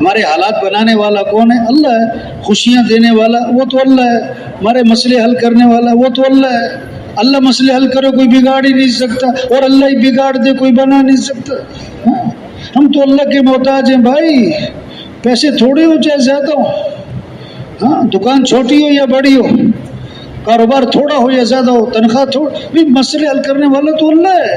ہمارے حالات بنانے والا کون ہے؟ اللہ ہے. خوشیاں دینے والا وہ تو اللہ ہے. ہمارے مسئلے حل کرنے والا وہ تو اللہ ہے. اللہ مسئلے حل کرے کوئی بگاڑ ہی نہیں سکتا، اور اللہ ہی بگاڑ دے کوئی بنا نہیں سکتا. ہم تو اللہ کے محتاج ہیں بھائی. پیسے تھوڑے ہو چاہے زیادہ ہو، ہاں، دکان چھوٹی ہو یا بڑی ہو، کاروبار تھوڑا ہو یا زیادہ ہو، تنخواہ تھوڑی، مسئلے حل کرنے والا تو اللہ ہے.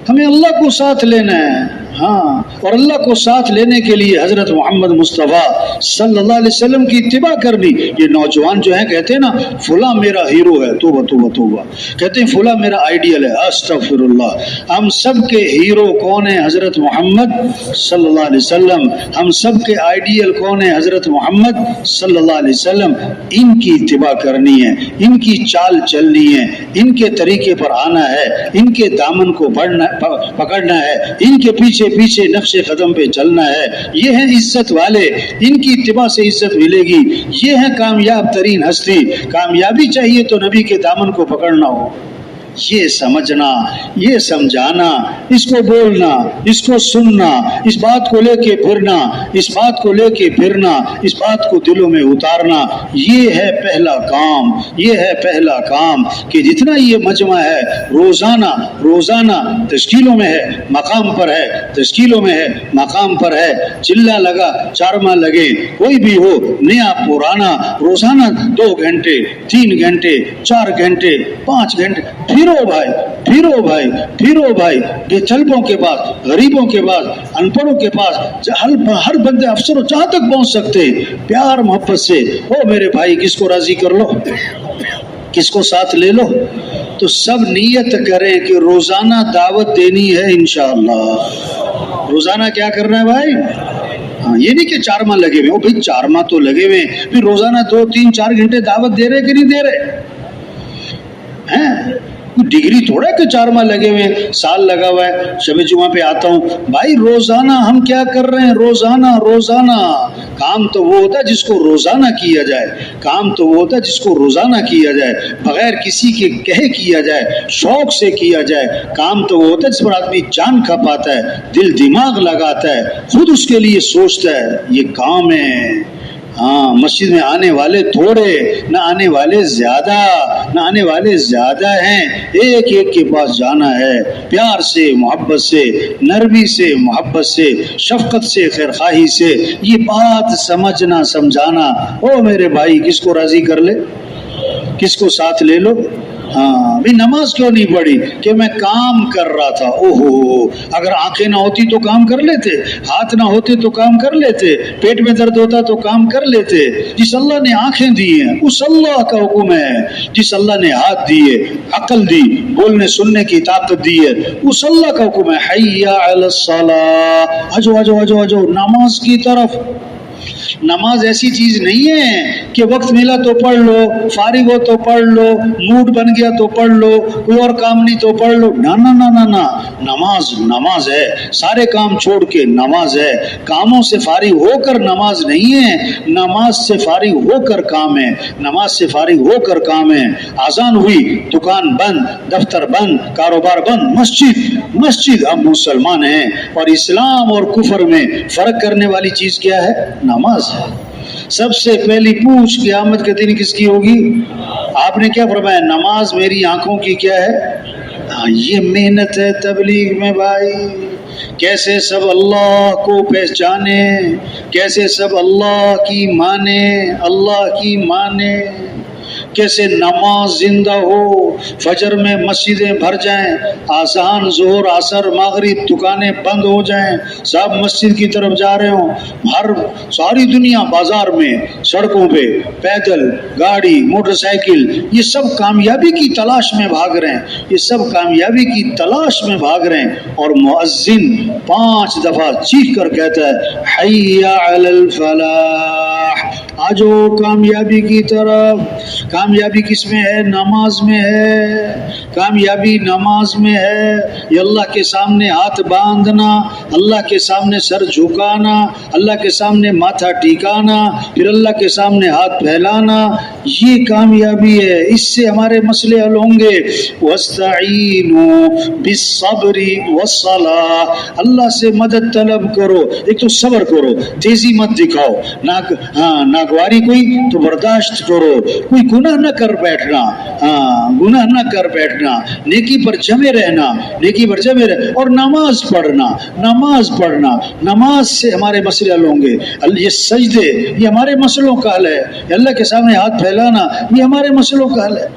ہمیں اللہ کو ساتھ لینا ہے. ہاں، اور اللہ کو ساتھ لینے کے لیے حضرت محمد مصطفیٰ صلی اللہ علیہ وسلم کی اتباع کرنی. یہ نوجوان جو ہیں کہتے ہیں نا فلاں میرا ہیرو ہے، توبہ توبہ توبہ، کہتے ہیں فلاں میرا آئیڈیل ہے. استغفر اللہ. ہم سب کے ہیرو کون ہیں؟ حضرت محمد صلی اللہ علیہ وسلم. ہم سب کے آئیڈیل کون ہیں؟ حضرت محمد صلی اللہ علیہ وسلم. ان کی اتباع کرنی ہے، ان کی چال چلنی ہے، ان کے طریقے پر آنا ہے، ان کے دامن کو پکڑنا ہے، ان کے پیچھے پیچھے نقش قدم پہ چلنا ہے. یہ ہیں عزت والے، ان کی اتباع سے عزت ملے گی. یہ ہیں کامیاب ترین ہستی. کامیابی چاہیے تو نبی کے دامن کو پکڑنا ہو. یہ سمجھنا، یہ سمجھانا، اس کو بولنا، اس کو سننا، اس بات کو لے کے پھرنا، اس بات کو لے کے پھرنا، اس بات کو دلوں میں اتارنا، یہ ہے پہلا کام. یہ ہے پہلا کام کہ جتنا یہ مجمع ہے روزانہ تشکیلوں میں ہے، مقام پر ہے، تشکیلوں میں ہے، مقام پر ہے. چلہ لگا چارما لگے، کوئی بھی ہو، نیا پرانا، روزانہ 2 گھنٹے 3 گھنٹے 4 گھنٹے 5 گھنٹے پھرو بھائی بے طلبوں کے پاس، غریبوں کے پاس، ان پڑھوں کے پاس، ہر بندے افسروں جہاں تک پہنچ سکتے، پیار محبت سے. او میرے بھائی، کس کو راضی کر لو، کس کو ساتھ لے لو. تو سب نیت کریں کہ روزانہ دعوت دینی ہے انشاءاللہ. روزانہ کیا کرنا ہے بھائی؟ ہاں، یہ نہیں کہ چارما لگے ہوئے. بھائی چارما تو لگے ہوئے، پھر روزانہ 2 3 4 گھنٹے دعوت دے رہے کہ نہیں دے رہے ہیں؟ ڈگری تھوڑا کہ 4 ماہ لگے ہوئے، سال لگا ہوا ہے، شب جمعہ پہ آتا ہوں. بھائی روزانہ ہم کیا کر رہے ہیں؟ روزانہ کام تو وہ ہوتا ہے جس کو روزانہ کیا جائے. کام تو وہ ہوتا ہے جس کو روزانہ کیا جائے، بغیر کسی کے کہے کیا جائے، شوق سے کیا جائے. کام تو وہ ہوتا ہے جس پر آدمی جان کھپاتا ہے، دل دماغ لگاتا ہے، خود اس کے لیے سوچتا ہے. یہ کام ہے. ہاں، مسجد میں آنے والے تھوڑے، نہ آنے والے زیادہ ہیں. ایک کے پاس جانا ہے، پیار سے، محبت سے، نرمی سے، محبت سے، شفقت سے، خیرخواہی سے. یہ بات سمجھنا، سمجھانا. او میرے بھائی، کس کو راضی کر لے، کس کو ساتھ لے لو. ہاں بھی نماز کیوں نہیں پڑھی؟ کہ میں کام کر رہا تھا. اوہو، اگر آنکھیں نہ ہوتی تو کام کر لیتے، ہاتھ نہ ہوتے تو کام کر لیتے، پیٹ میں درد ہوتا تو کام کر لیتے. جس اللہ نے آنکھیں دی ہیں اس اللہ کا حکم ہے، جس اللہ نے ہاتھ دیے، عقل دی، بولنے سننے کی طاقت دی ہے، اس اللہ کا حکم ہے. حی علی الصلاۃ، آجو نماز کی طرف. نماز ایسی چیز نہیں ہے کہ وقت ملا تو پڑھ لو، فارغ ہو تو پڑھ لو، موڈ بن گیا تو پڑھ لو، کوئی اور کام نہیں تو پڑھ لو. نہ نماز ہے. سارے کام چھوڑ کے نماز ہے. کاموں سے فارغ ہو کر نماز نہیں ہے، نماز سے فارغ ہو کر کام ہے. نماز سے فارغ ہو کر کام ہے. اذان ہوئی، دکان بند، دفتر بند، کاروبار بند، مسجد. ہم مسلمان ہیں، اور اسلام اور کفر میں فرق کرنے والی چیز کیا ہے؟ نماز ہے. سب سے پہلی پوچھ قیامت کے دن کس کی ہوگی؟ آپ نے کیا فرمایا؟ نماز میری آنکھوں کی کیا ہے؟ یہ محنت ہے تبلیغ میں بھائی. کیسے سب اللہ کو پہچانے، کیسے سب اللہ کی مانے، کیسے نماز زندہ ہو، فجر میں مسجدیں بھر جائیں، آذان ظہر عصر مغرب دکانیں بند ہو جائیں، سب مسجد کی طرف جا رہے ہوں. ساری دنیا بازار میں، سڑکوں پہ، پیدل، گاڑی، موٹر سائیکل، یہ سب کامیابی کی تلاش میں بھاگ رہے ہیں. اور مؤذن 5 دفعہ چیخ کر کہتا ہے حی علی الفلاح، آ جاؤ کامیابی کی طرف. کامیابی کس میں ہے؟ نماز میں ہے. کامیابی نماز میں ہے. یہ اللہ کے سامنے ہاتھ باندھنا، اللہ کے سامنے سر جھکانا، اللہ کے سامنے ماتھا ٹھکانا، پھر اللہ کے سامنے ہاتھ پھیلانا، یہ کامیابی ہے. اس سے ہمارے مسئلے حل ہوں گے. وَاسْتَعِینُوا بِالصَّبْرِ وَالصَّلَاةِ، اللہ سے مدد طلب کرو. ایک تو صبر کرو، تیزی مت دکھاؤ. ناگواری کوئی تو برداشت کرو. کوئی گناہ نہ کر بیٹھنا، گناہ نہ کر بیٹھنا، نیکی پر جمے رہنا، نیکی پر جمے رہنا. اور نماز پڑھنا، نماز پڑھنا. نماز سے ہمارے مسئلے حل ہوں گے. یہ سجدے یہ ہمارے مسئلوں کا حل ہے. اللہ کے سامنے ہاتھ پھیلانا یہ ہمارے مسئلوں کا حل ہے.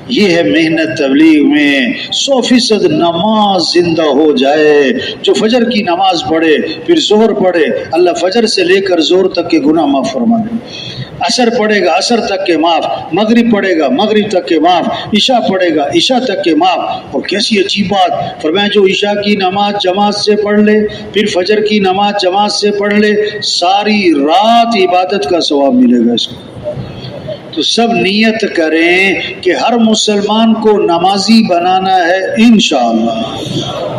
یہ ہے محنت تبلیغ میں. 100% نماز زندہ ہو جائے. جو فجر کی نماز پڑھے پھر ظہر پڑھے، اللہ فجر سے لے کر ظہر تک کے گناہ معاف فرما دے. عصر پڑھے گا عصر تک کے معاف، مغرب پڑھے گا مغرب تک کے معاف، عشاء پڑھے گا عشاء تک کے معاف. اور کیسی عجیب بات فرمایا، جو عشاء کی نماز جماعت سے پڑھ لے پھر فجر کی نماز جماعت سے پڑھ لے، ساری رات عبادت کا ثواب ملے گا اس کو. تو سب نیت کریں کہ ہر مسلمان کو نمازی بنانا ہے انشاءاللہ.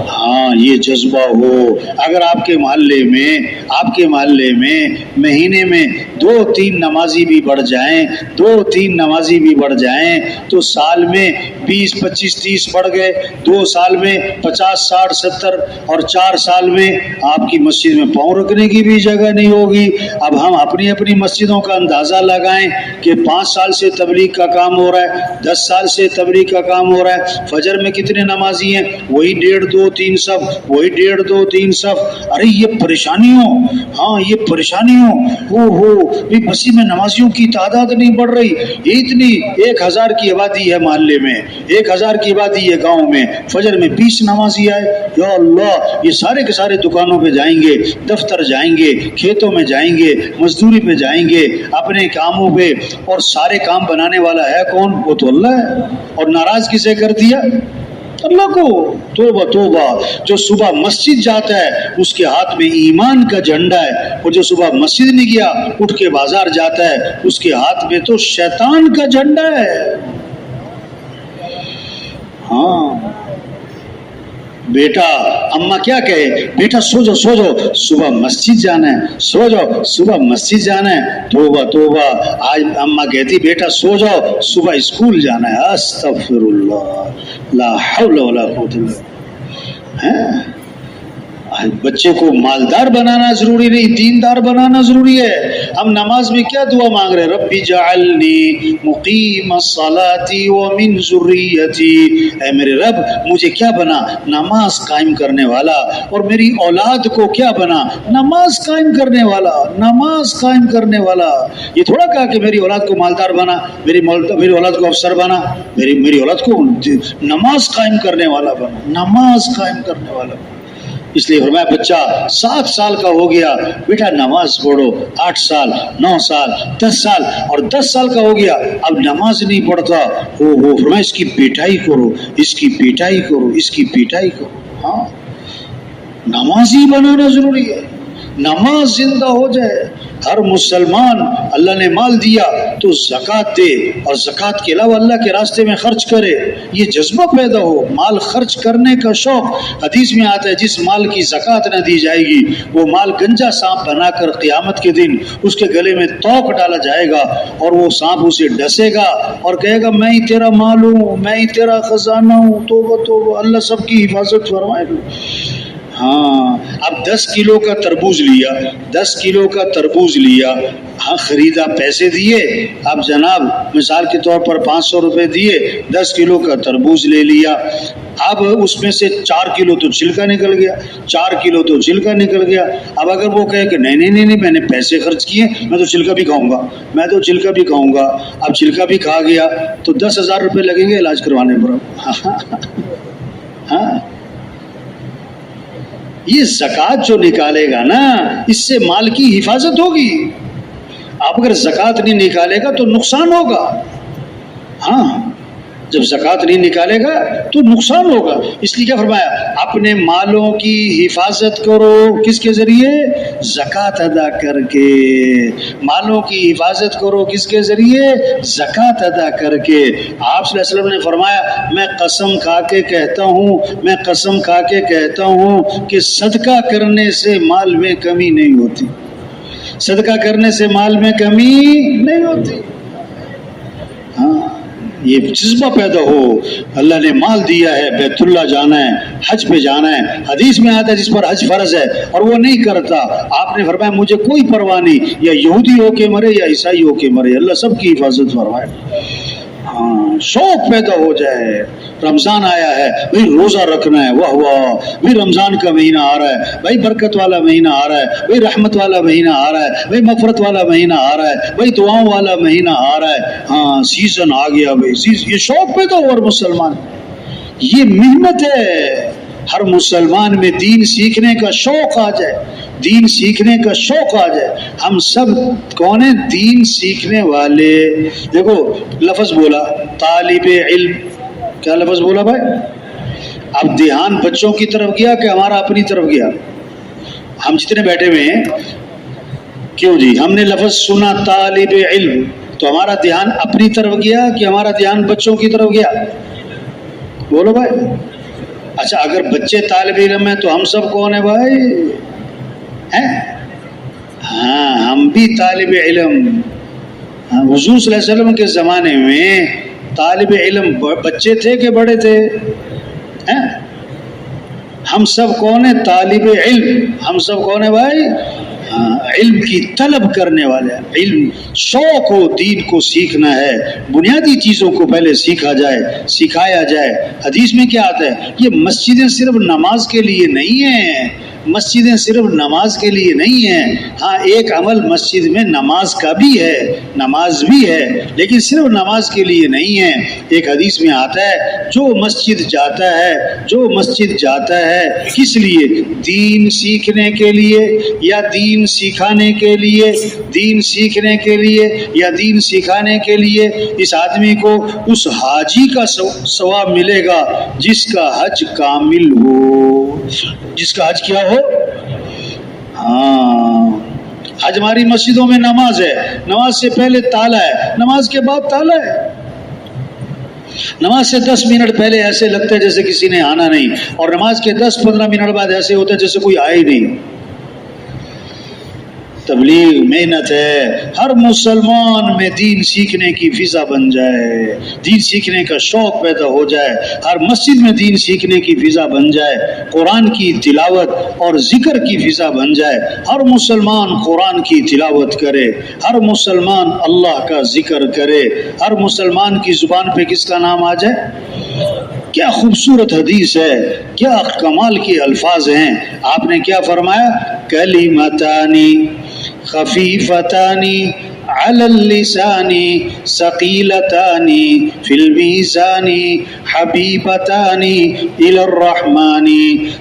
ہاں یہ جذبہ ہو. اگر آپ کے محلے میں مہینے میں 2-3 نمازی بھی بڑھ جائیں، 2-3 نمازی بھی بڑھ جائیں تو سال میں 20 25 30 بڑھ گئے. 2 سال میں 50 60 70 اور 4 سال میں آپ کی مسجد میں پاؤں رکھنے کی بھی جگہ نہیں ہوگی. اب ہم اپنی اپنی مسجدوں کا اندازہ لگائیں کہ 5 سال سے تبلیغ کا کام ہو رہا ہے، 10 سال سے تبلیغ کا کام ہو رہا ہے. فجر میں کتنے نمازی ہیں؟ وہی 1.5 2 3 صف، وہی 1.5 2 3 صف. ارے یہ پریشانیوں، ہاں یہ پریشانیوں ہو مسجد میں نمازیوں کی تعداد نہیں بڑھ رہی. یہ اتنی 1000 کی آبادی ہے محلے میں، 1000 کی آبادی ہے گاؤں میں، فجر میں 20 نمازی آئے. یا اللہ، یہ سارے کے سارے دکانوں پہ جائیں گے، دفتر جائیں گے، کھیتوں میں جائیں گے، مزدوری پہ جائیں گے، اپنے کاموں پہ. اور سارے کام بنانے والا ہے کون؟ وہ تو اللہ ہے. اور ناراض کسے کر دیا؟ اللہ کو. توبہ توبہ. جو صبح مسجد جاتا ہے اس کے ہاتھ میں ایمان کا جھنڈا ہے، اور جو صبح مسجد نہیں گیا اٹھ کے بازار جاتا ہے اس کے ہاتھ میں تو شیطان کا جھنڈا ہے. ہاں بیٹا، اماں کیا کہے؟ بیٹا سو جاؤ صبح مسجد جانا ہے، سو جاؤ صبح مسجد جانا ہے. توبہ توبہ. آج اماں کہتی بیٹا سو جاؤ صبح اسکول جانا ہے. استغفر اللہ، لا حول ولا قوت الا باللہ. بچے کو مالدار بنانا ضروری نہیں، دیندار بنانا ضروری ہے. ہم نماز میں کیا دعا مانگ رہے ہیں؟ ربی جعلنی مقیم الصلاۃ ومن ذریتی. اے میرے رب مجھے کیا بنا؟ نماز قائم کرنے والا. اور میری اولاد کو کیا بنا؟ نماز قائم کرنے والا. نماز قائم کرنے والا. یہ تھوڑا کہا کہ میری اولاد کو مالدار بنا، میری اولاد کو افسر بنا. میری اولاد کو نماز قائم کرنے والا بنا، نماز قائم کرنے والا. اس لیے فرمایا بچہ 7 سال کا ہو گیا بیٹا نماز پڑھو. 8 سال 9 سال 10 سال اور 10 سال کا ہو گیا اب نماز نہیں پڑھتا. فرمایا اس کی پیٹائی کرو، اس کی پیٹائی کرو، اس کی پیٹائی کرو. ہاں نمازی بنانا ضروری ہے. نماز زندہ ہو جائے. ہر مسلمان اللہ نے مال دیا تو زکوٰۃ دے، اور زکوٰۃ کے علاوہ اللہ کے راستے میں خرچ کرے. یہ جذبہ پیدا ہو، مال خرچ کرنے کا شوق. حدیث میں آتا ہے جس مال کی زکوٰۃ نہ دی جائے گی وہ مال گنجا سانپ بنا کر قیامت کے دن اس کے گلے میں توق ڈالا جائے گا، اور وہ سانپ اسے ڈسے گا اور کہے گا میں ہی تیرا مال ہوں، میں ہی تیرا خزانہ ہوں. توبہ توبہ. اللہ سب کی حفاظت فرمائے. ہاں اب 10 کلو کا تربوز لیا، 10 کلو کا تربوز لیا، ہاں خریدا، پیسے دیے. اب جناب مثال کے طور پر 500 روپے دیے، 10 کلو کا تربوز لے لیا. اب اس میں سے 4 کلو تو چھلکا نکل گیا، 4 کلو تو چھلکا نکل گیا. اب اگر وہ کہے کہ نہیں میں نے پیسے خرچ کیے، میں تو چھلکا بھی کھاؤں گا، میں تو چھلکا بھی کھاؤں گا. اب چھلکا بھی کھا گیا تو 10,000 روپے لگیں گے علاج کروانے پر. ہاں یہ زکوٰۃ جو نکالے گا نا اس سے مال کی حفاظت ہوگی. آپ اگر زکوٰۃ نہیں نکالے گا تو نقصان ہوگا. ہاں جب زکوٰۃ نہیں نکالے گا تو نقصان ہوگا. اس لیے کیا فرمایا؟ اپنے مالوں کی حفاظت کرو. کس کے ذریعے؟ زکوٰۃ ادا کر کے. مالوں کی حفاظت کرو کس کے ذریعے؟ زکوٰۃ ادا کر کے. آپ صلی اللہ علیہ وسلم نے فرمایا میں قسم کھا کے کہتا ہوں کہ صدقہ کرنے سے مال میں کمی نہیں ہوتی. صدقہ کرنے سے مال میں کمی نہیں ہوتی. ہاں، یہ جذبہ پیدا ہو. اللہ نے مال دیا ہے، بیت اللہ جانا ہے، حج پہ جانا ہے. حدیث میں آتا ہے جس پر حج فرض ہے اور وہ نہیں کرتا، آپ نے فرمایا مجھے کوئی پرواہ نہیں، یا یہودی ہو کے مرے یا عیسائی ہو کے مرے، اللہ سب کی حفاظت فرمائے. ہاں، شوق پیدا ہو جائے. رمضان آیا ہے بھائی روزہ رکھنا ہے، واہ واہ بھائی رمضان کا مہینہ آ رہا ہے، بھائی برکت والا مہینہ آ رہا ہے، بھائی رحمت والا مہینہ آ رہا ہے، بھائی مغفرت والا مہینہ آ رہا ہے، بھائی دعاؤں والا مہینہ آ رہا ہے. ہاں، سیزن آ گیا بھائی. یہ شوق پیدا ہو. اور مسلمان، یہ محنت ہے. ہر مسلمان میں دین سیکھنے کا شوق آ جائے، دین سیکھنے کا شوق آ جائے. ہم سب کون ہیں؟ دین سیکھنے والے. دیکھو لفظ بولا طالب علم، کیا لفظ بولا بھائی؟ اب دھیان بچوں کی طرف گیا کہ ہمارا اپنی طرف گیا؟ ہم جتنے بیٹھے ہوئے ہیں، کیوں جی ہم نے لفظ سنا طالب علم تو ہمارا دھیان اپنی طرف گیا کہ ہمارا دھیان بچوں کی طرف گیا؟ بولو بھائی. اچھا، اگر بچے طالب علم ہیں تو ہم سب کون ہیں بھائی؟ ہیں؟ ہاں، ہم بھی طالب علم. حضور صلی اللہ علیہ وسلم کے زمانے میں طالب علم بچے تھے کہ بڑے تھے؟ ہیں؟ ہم سب کون ہیں؟ طالب علم. ہم سب کون ہیں بھائی؟ علم کی طلب کرنے والے. علم شوق ہو، دین کو سیکھنا ہے. بنیادی چیزوں کو پہلے سیکھا جائے، سکھایا جائے. حدیث میں کیا آتا ہے؟ یہ مسجدیں صرف نماز کے لیے نہیں ہیں، مسجدیں صرف نماز کے لیے نہیں ہیں. ہاں، ایک عمل مسجد میں نماز کا بھی ہے، نماز بھی ہے، لیکن صرف نماز کے لیے نہیں ہے. ایک حدیث میں آتا ہے جو مسجد جاتا ہے کس لیے؟ دین سیکھنے کے لیے یا دین سکھانے کے لیے؟ دین سیکھنے کے لیے یا دین سکھانے کے لیے اس آدمی کو اس حاجی کا ثواب ملے گا جس کا حج کامل ہو. جس کا حج کیا ہو؟ ہاں، حج ہماری مسجدوں میں نماز ہے، نماز سے پہلے تالا ہے، نماز کے بعد تالا ہے. نماز سے 10 منٹ پہلے ایسے لگتا ہے جیسے کسی نے آنا نہیں، اور نماز کے 10-15 منٹ بعد ایسے ہوتا ہے جیسے کوئی آئے نہیں. تبلیغ محنت ہے. ہر مسلمان میں دین سیکھنے کی فضا بن جائے، دین سیکھنے کا شوق پیدا ہو جائے. ہر مسجد میں دین سیکھنے کی فضا بن جائے، قرآن کی تلاوت اور ذکر کی فضا بن جائے. ہر مسلمان قرآن کی تلاوت کرے، ہر مسلمان اللہ کا ذکر کرے، ہر مسلمان کی زبان پہ کس کا نام آ جائے. کیا خوبصورت حدیث ہے، کیا کمال کے الفاظ ہیں. آپ نے کیا فرمایا؟ کلمتانی خفیفتانی علی اللسان ثقیلتان فی المیزان حبیبتان الی الرحمن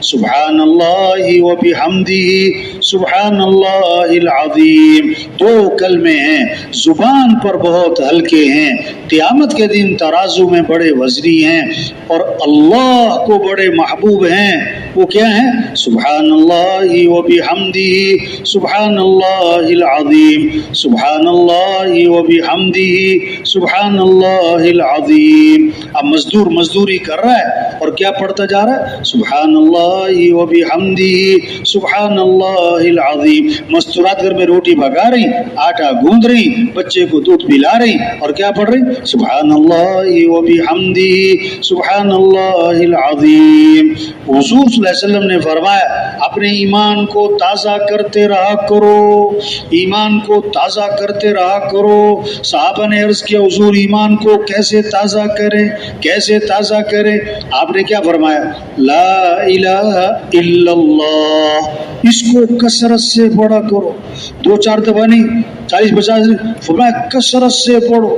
سبحان اللہ وبحمدہ سبحان اللہ العظیم. 2 کلمے ہیں، زبان پر بہت ہلکے ہیں، قیامت کے دن ترازو میں بڑے وزنی ہیں اور اللہ کو بڑے محبوب ہیں. وہ کیا ہیں؟ سبحان اللہ وبحمدہ سبحان اللہ العظیم، سبحان اللہ وبحمدہ سبحان اللہ العظیم. اب مزدور مزدوری کر رہا ہے اور کیا پڑھتا جا رہا ہے؟ سبحان اللہ وبحمدہ سبحان اللہ العظیم. مستورات گھر میں روٹی پکا رہی، آٹا گوندھ رہی، بچے کو دودھ پلا رہی اور کیا پڑھ رہی؟ سبحان اللہ وبحمدہ سبحان اللہ العظیم. حضور صلی اللہ علیہ وسلم نے فرمایا اپنے ایمان کو تازہ کرتے رہا کرو، ایمان کو تازہ کرتے رہا کرو. صحابہ نے عرض کیا حضور ایمان کو کیسے تازہ کریں، کیسے تازہ کریں؟ آپ نے کیا فرمایا؟ لا الہ الا اللہ. اس کو کثرت سے پڑھا کرو، 2-4 دفعہ نہیں، 40-50. فرمایا کثرت سے پڑھو،